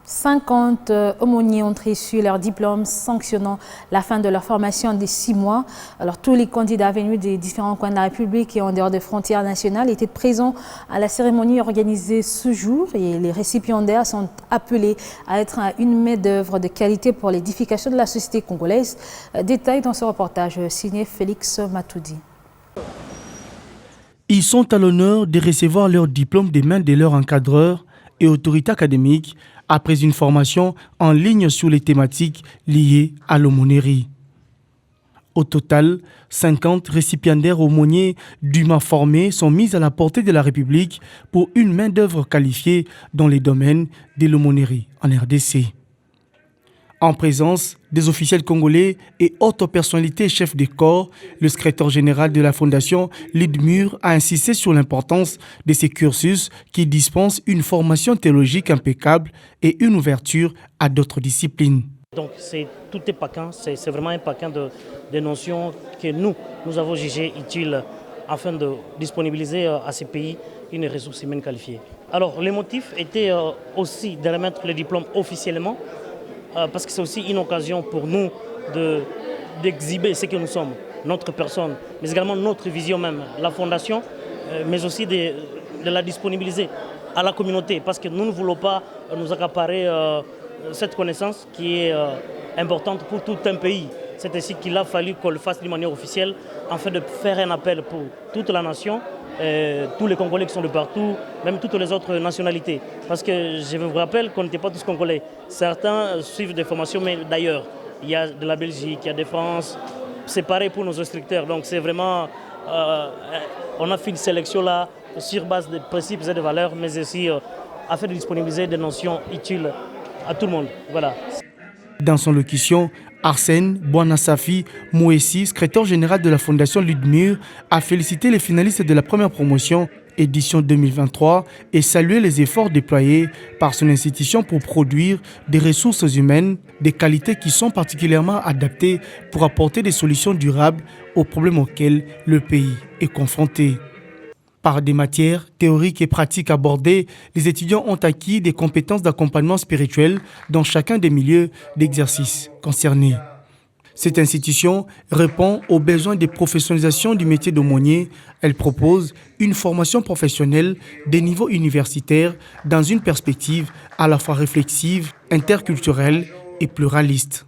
50 aumôniers ont reçu leur diplôme sanctionnant la fin de leur formation de 6 mois. Alors, tous les candidats venus des différents coins de la République et en dehors des frontières nationales étaient présents à la cérémonie organisée ce jour et les récipiendaires sont appelés à être une main-d'œuvre de qualité pour l'édification de la société congolaise. Détail dans ce reportage signé Félix Matoudi. Ils sont à l'honneur de recevoir leur diplôme des mains de leurs encadreurs et autorités académiques après une formation en ligne sur les thématiques liées à l'aumônerie. Au total, 50 récipiendaires aumôniers dûment formés sont mis à la portée de la République pour une main-d'œuvre qualifiée dans les domaines de l'aumônerie en RDC. En présence des officiels congolais et autres personnalités chefs de corps, le secrétaire général de la Fondation Lidmur a insisté sur l'importance de ces cursus qui dispensent une formation théologique impeccable et une ouverture à d'autres disciplines. Donc tout est paquet, c'est vraiment un paquet de notions que nous avons jugées utiles afin de disponibiliser à ces pays une ressource humaine qualifiée. Alors le motif était aussi de remettre le diplôme officiellement, parce que c'est aussi une occasion pour nous d'exhiber ce que nous sommes, notre personne, mais également notre vision même, la fondation, mais aussi de la disponibiliser à la communauté, parce que nous ne voulons pas nous accaparer cette connaissance qui est importante pour tout un pays. C'est ainsi qu'il a fallu qu'on le fasse d'une manière officielle, afin de faire un appel pour toute la nation, tous les Congolais qui sont de partout, même toutes les autres nationalités. Parce que je vous rappelle qu'on n'était pas tous Congolais. Certains suivent des formations, mais d'ailleurs, il y a de la Belgique, il y a de France. C'est pareil pour nos instructeurs. Donc c'est vraiment, on a fait une sélection là sur base de principes et de valeurs, mais aussi afin de disponibiliser des notions utiles à tout le monde. Voilà. Dans son locution, Arsène Bouanassafi Mouessi, secrétaire général de la Fondation Lidmur, a félicité les finalistes de la première promotion édition 2023 et salué les efforts déployés par son institution pour produire des ressources humaines, des qualités qui sont particulièrement adaptées pour apporter des solutions durables aux problèmes auxquels le pays est confronté. Par des matières théoriques et pratiques abordées, les étudiants ont acquis des compétences d'accompagnement spirituel dans chacun des milieux d'exercice concernés. Cette institution répond aux besoins de professionnalisation du métier d'aumônier. Elle propose une formation professionnelle des niveaux universitaires dans une perspective à la fois réflexive, interculturelle et pluraliste.